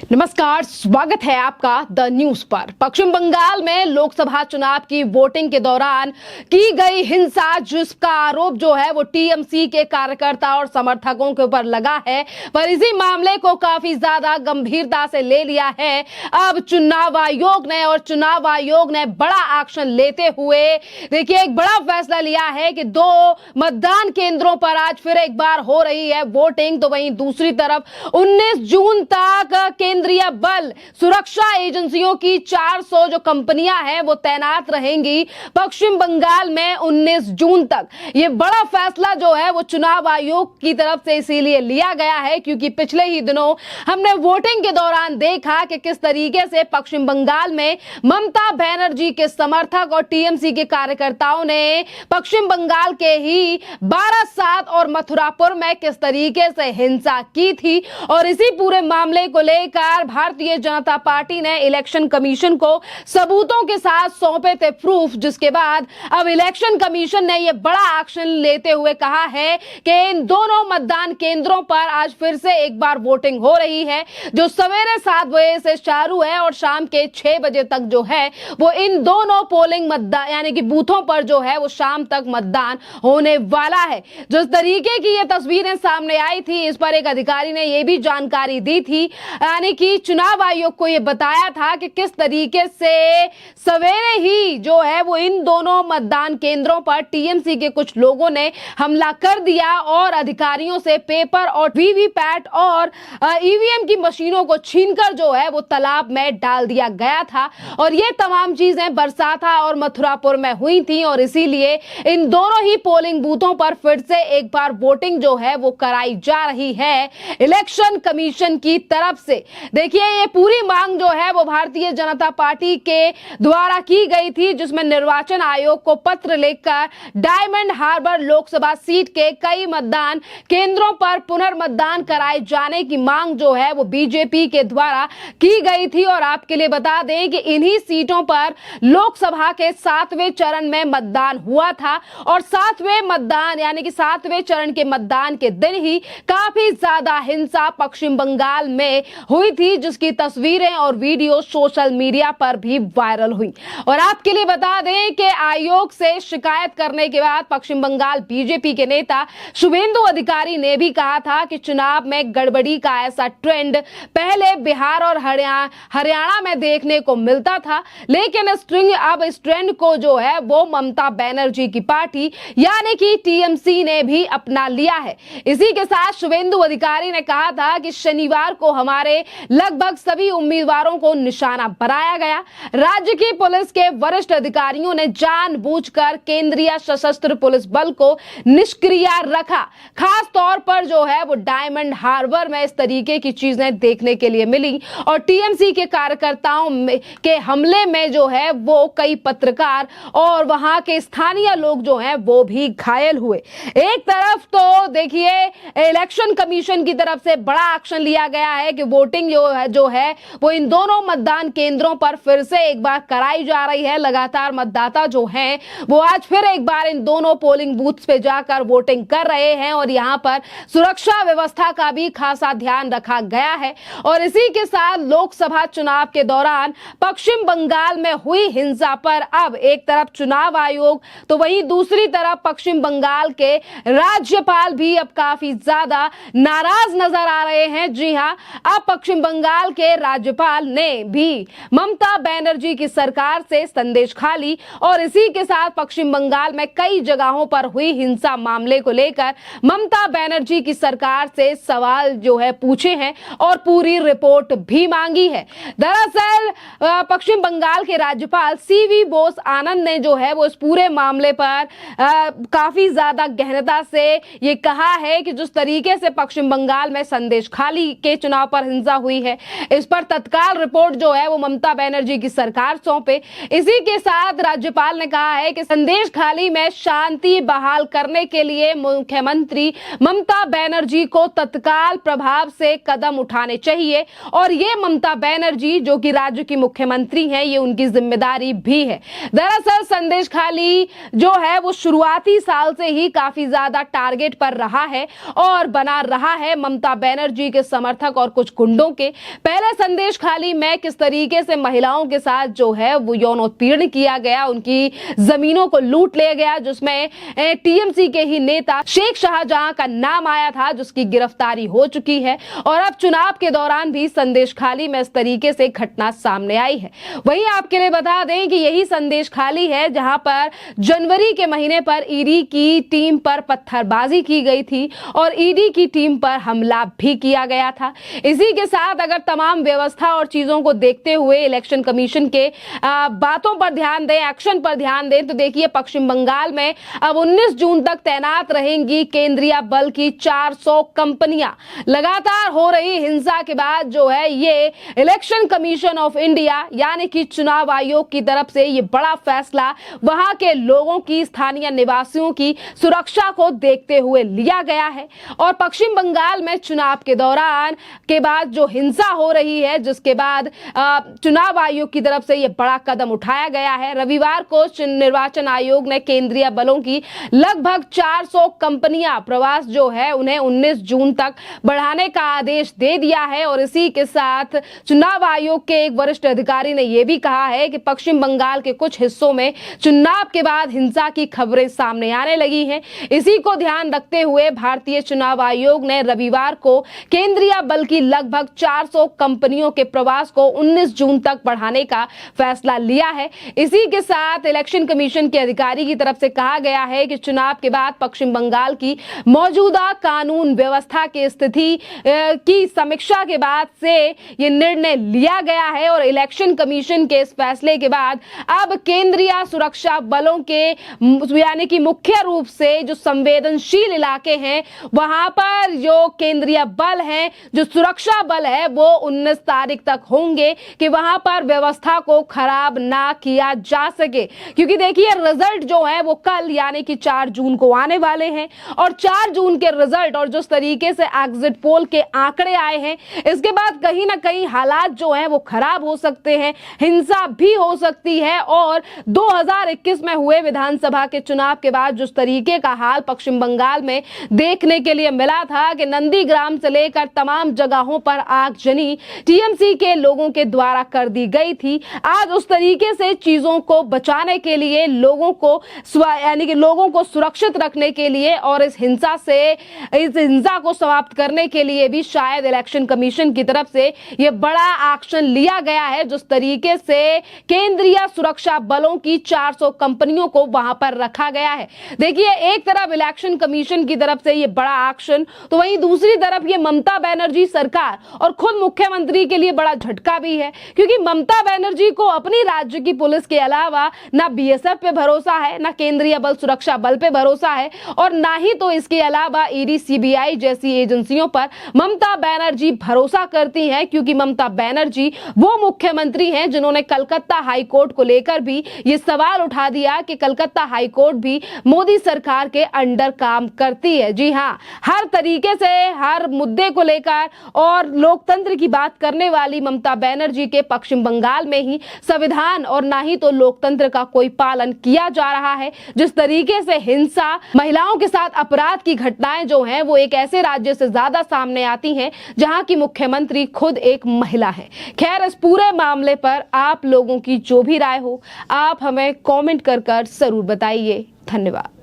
नमस्कार, स्वागत है आपका द न्यूज पर। पश्चिम बंगाल में लोकसभा चुनाव की वोटिंग के दौरान की गई हिंसा, जिसका आरोप जो है वो टीएमसी के कार्यकर्ता और समर्थकों के ऊपर लगा है, पर इसी मामले को काफी ज्यादा गंभीरता से ले लिया है अब चुनाव आयोग ने बड़ा एक्शन लेते हुए देखिए एक बड़ा फैसला लिया है कि 2 मतदान केंद्रों पर आज फिर एक बार हो रही है वोटिंग। तो वहीं दूसरी तरफ 19 जून तक केंद्रीय बल सुरक्षा एजेंसियों की 400 जो कंपनियां हैं वो तैनात रहेंगी पश्चिम बंगाल में 19 जून तक। ये बड़ा फैसला जो है वो चुनाव आयोग की तरफ से इसीलिए लिया गया है क्योंकि पिछले ही दिनों हमने वोटिंग के दौरान देखा कि किस तरीके से पश्चिम बंगाल में ममता बनर्जी के समर्थक और टीएमसी के कार्यकर्ताओं ने पश्चिम बंगाल के ही बारासात और मथुरापुर में किस तरीके से हिंसा की थी। और इसी पूरे मामले को लेकर भारतीय जनता पार्टी ने इलेक्शन कमीशन को सबूतों के साथ सौंपे थे प्रूफ, जिसके बाद अब इलेक्शन कमीशन ने यह बड़ा एक्शन लेते हुए कहा है कि इन दोनों मतदान केंद्रों पर आज फिर से एक बार वोटिंग हो रही है, जो सवेरे 7 बजे से चालू है और शाम के 6 बजे तक जो है वो इन दोनों पोलिंग मतदान यानी कि बूथों पर जो है वो शाम तक मतदान होने वाला है। जिस तरीके की ये तस्वीरें सामने आई थी, इस पर एक अधिकारी ने यह भी जानकारी दी थी, यानी कि चुनाव आयोग को यह बताया था कि किस तरीके से सवेरे ही जो है वो इन दोनों मतदान केंद्रों पर टीएमसी के कुछ लोगों ने हमला कर दिया और अधिकारियों से पेपर और वीवीपैट और ईवीएम की मशीनों को छीनकर जो है वो तालाब में डाल दिया गया था। और ये तमाम चीजें बरसाता और मथुरापुर में हुई थी और इसीलिए इन दोनों ही पोलिंग बूथों पर फिर से एक बार वोटिंग जो है वो कराई जा रही है इलेक्शन कमीशन की तरफ से। देखिए ये पूरी मांग जो है वो भारतीय जनता पार्टी के द्वारा की गई थी, जिसमें निर्वाचन आयोग को पत्र लिखकर डायमंड हार्बर लोकसभा सीट के कई मतदान केंद्रों पर पुनर्मतदान कराए जाने की मांग जो है वो बीजेपी के द्वारा की गई थी। और आपके लिए बता दें कि इन्हीं सीटों पर लोकसभा के 7वें चरण में मतदान हुआ था और 7वें मतदान यानी कि 7वें चरण के मतदान के दिन ही काफी ज्यादा हिंसा पश्चिम बंगाल में हुई थी, जिसकी तस्वीरें और वीडियो सोशल मीडिया पर भी वायरल हुई। और आपके लिए बता दें कि आयोग से शिकायत करने के बाद पश्चिम बंगाल बीजेपी के नेता शुभेंदु अधिकारी ने भी कहा था कि चुनाव में गड़बड़ी का ऐसा ट्रेंड पहले बिहार और हरियाणा में देखने को मिलता था, लेकिन अब इस ट्रेंड को जो है वो ममता बनर्जी की पार्टी यानी कि टीएमसी ने भी अपना लिया है। इसी के साथ शुभेंदु अधिकारी ने कहा था कि शनिवार को हमारे लगभग सभी उम्मीदवारों को निशाना बनाया गया। राज्य की पुलिस के वरिष्ठ अधिकारियों ने जानबूझकर केंद्रीय सशस्त्र पुलिस बल को निष्क्रिय रखा। खास तौर पर जो है वो डायमंड हार्बर में इस तरीके की चीजें देखने के लिए मिली और टीएमसी के कार्यकर्ताओं के हमले में जो है वो कई पत्रकार और वहां के स्थानीय लोग जो हैं वो भी घायल हुए। एक तरफ तो देखिए इलेक्शन कमीशन की तरफ से बड़ा एक्शन लिया गया है कि वोटिंग जो है वो इन दोनों मतदान केंद्रों पर फिर से एक बार कराई जा रही है। लगातार मतदाता जो हैं वो आज फिर एक बार इन दोनों पोलिंग बूथ्स पे जाकर वोटिंग कर रहे हैं और यहां पर सुरक्षा व्यवस्था का भी खासा ध्यान रखा गया है। और इसी के साथ लोकसभा चुनाव के दौरान पश्चिम बंगाल में हुई हिंसा पर अब एक तरफ चुनाव आयोग तो वहीं दूसरी तरफ पश्चिम बंगाल के राज्यपाल भी अब काफी ज्यादा नाराज नजर आ रहे हैं। जी हां, अब पश्चिम बंगाल के राज्यपाल ने भी ममता बनर्जी की सरकार से संदेश खा ली और इसी के साथ पश्चिम बंगाल में कई जगहों पर हुई हिंसा मामले को लेकर ममता बनर्जी की सरकार से सवाल जो है पूछे हैं और पूरी रिपोर्ट भी मांगी है। दरअसल पश्चिम बंगाल के राज्यपाल सीवी बोस आनंद ने जो है वो इस पूरे मामले पर काफी ज्यादा गहनता से ये कहा है कि जिस तरीके से पश्चिम बंगाल में संदेश खाली के चुनाव पर हिंसा हुई है, इस पर तत्काल रिपोर्ट जो है वो ममता बनर्जी की सरकार सौंपे। इसी के साथ राज्यपाल ने कहा है कि संदेश खाली में शांति बहाल करने के लिए मुख्यमंत्री ममता बनर्जी को तत्काल प्रभाव से कदम उठाने चाहिए और ये ममता बनर्जी जो कि राज्य की मुख्यमंत्री हैं, ये उनकी जिम्मेदारी भी है। दरअसल संदेश खाली जो है वो शुरुआती साल से ही काफी ज्यादा टारगेट पर रहा है और बना रहा है ममता बनर्जी के समर्थक और कुछ गुंडों के। पहले संदेश खाली में किस तरीके से महिलाओं के साथ जो है वो यौन उत्पीड़न किया गया, उनकी जमीनों को लूट लिया गया, जिसमें टीएमसी के ही नेता शेख शाहजहां का नाम आया था, जिसकी गिरफ्तारी हो चुकी है। और अब चुनाव के दौरान भी संदेश खाली में इस तरीके से घटना सामने आई है। वहीं आपके लिए बता दें कि यही संदेश खाली है जहां पर जनवरी के महीने पर ईडी की टीम पर पत्थरबाजी की गई थी और ईडी की टीम पर हमला भी किया गया था। इसी के साथ अगर तमाम व्यवस्था और चीजों को देखते हुए इलेक्शन कमीशन के बातों पर ध्यान दें, एक्शन पर ध्यान दें, तो देखिए पश्चिम बंगाल में अब 19 जून तक तैनात रहेंगी केंद्रीय बल की 400 कंपनियां। लगातार हो रही हिंसा के बाद जो है ये इलेक्शन कमीशन ऑफ इंडिया यानी कि चुनाव आयोग की तरफ से ये बड़ा फैसला वहां के लोगों की, स्थानीय निवासियों की सुरक्षा को देखते हुए लिया गया है। और पश्चिम बंगाल में चुनाव के दौरान के बाद जो हिंसा हो रही है, जिसके बाद चुनाव आयोग की तरफ से यह बड़ा कदम उठाया गया है। रविवार को निर्वाचन आयोग ने केंद्रीय बलों की लगभग 400 कंपनियां प्रवास जो है उन्हें 19 जून तक बढ़ाने का आदेश दे दिया है। और इसी के साथ चुनाव आयोग के एक वरिष्ठ अधिकारी ने यह भी कहा है कि पश्चिम बंगाल के कुछ हिस्सों में चुनाव के बाद हिंसा की खबरें सामने आने लगी हैं। इसी को ध्यान रखते हुए भारतीय चुनाव आयोग ने रविवार को केंद्रीय बल की लगभग 400 कंपनियों के प्रवास को 19 जून तक बढ़ाने का फैसला लिया है। इसी के साथ इलेक्शन कमीशन के अधिकारी की तरफ से कहा गया है कि चुनाव के बाद पश्चिम बंगाल की मौजूदा कानून व्यवस्था की स्थिति की समीक्षा के बाद से यह निर्णय लिया गया है। और इलेक्शन कमीशन के इस फैसले के बाद अब केंद्रीय सुरक्षा बलों के यानी कि मुख्य रूप से जो संवेदनशील इलाके हैं वहां पर जो केंद्रीय बल है, जो सुरक्षा बल है, वो 19 तारीख तक होंगे कि वहां पर व्यवस्था को खराब ना किया जा सके। क्योंकि देखिए रिजल्ट जो है वो कल यानी कि 4 जून को आने वाले हैं और 4 जून के रिजल्ट और जिस तरीके से एग्जिट पोल के आंकड़े आए हैं, इसके बाद कहीं ना कहीं हालात जो हैं वो खराब हो सकते हैं, हिंसा भी हो सकती है। और 2021 में हुए विधानसभा के चुनाव के बाद जिस तरीके का हाल पश्चिम बंगाल में देखने के लिए मिला था कि नंदीग्राम से लेकर तमाम जगहों पर आगजनी टीएमसी के लोगों के द्वारा कर दी गई थी, आज उस तरीके से चीजों को बचाने के लिए, लोगों को यानी कि लोगों को सुरक्षित रखने के लिए और इस हिंसा को समाप्त करने के लिए भी शायद इलेक्शन कमीशन की तरफ से यह बड़ा एक्शन लिया गया है। जिस तरीके से केंद्रीय सुरक्षा बलों की 400 कंपनियों को वहां पर रखा गया है। देखिए एक तरफ इलेक्शन कमीशन की तरफ से यह बड़ा एक्शन, तो वहीं दूसरी तरफ ये ममता बनर्जी सरकार और खुद मुख्यमंत्री के लिए बड़ा झटका भी है। क्योंकि ममता बनर्जी को अपनी राज्य की पुलिस के अलावा ना बीएसएफ पे भरोसा है, ना केंद्रीय बल सुरक्षा बल पे भरोसा है और ना ही तो इसके अलावा ईडी, सीबीआई जैसी एजेंसियों पर ममता बनर्जी भरोसा करती हैं। क्योंकि ममता बनर्जी वो मुख्यमंत्री हैं जिन्होंने कलकत्ता हाईकोर्ट को लेकर भी ये सवाल उठा दिया कि कलकत्ता हाईकोर्ट भी मोदी सरकार के अंडर काम करती है। जी हाँ, हर तरीके से हर मुद्दे को लेकर और लोकतंत्र की बात करने वाली ममता बनर्जी के पश्चिम बंगाल में ही संविधान और ना ही तो लोकतंत्र का कोई पालन किया जा रहा है। जिस तरीके से हिंसा, महिलाओं के साथ अपराध की घटनाएं जो हैं वो एक ऐसे राज्य से ज्यादा सामने आती हैं जहां की मुख्यमंत्री खुद एक महिला है। खैर, इस पूरे मामले पर आप लोगों की जो भी राय हो आप हमें कमेंट कर जरूर बताइए। धन्यवाद।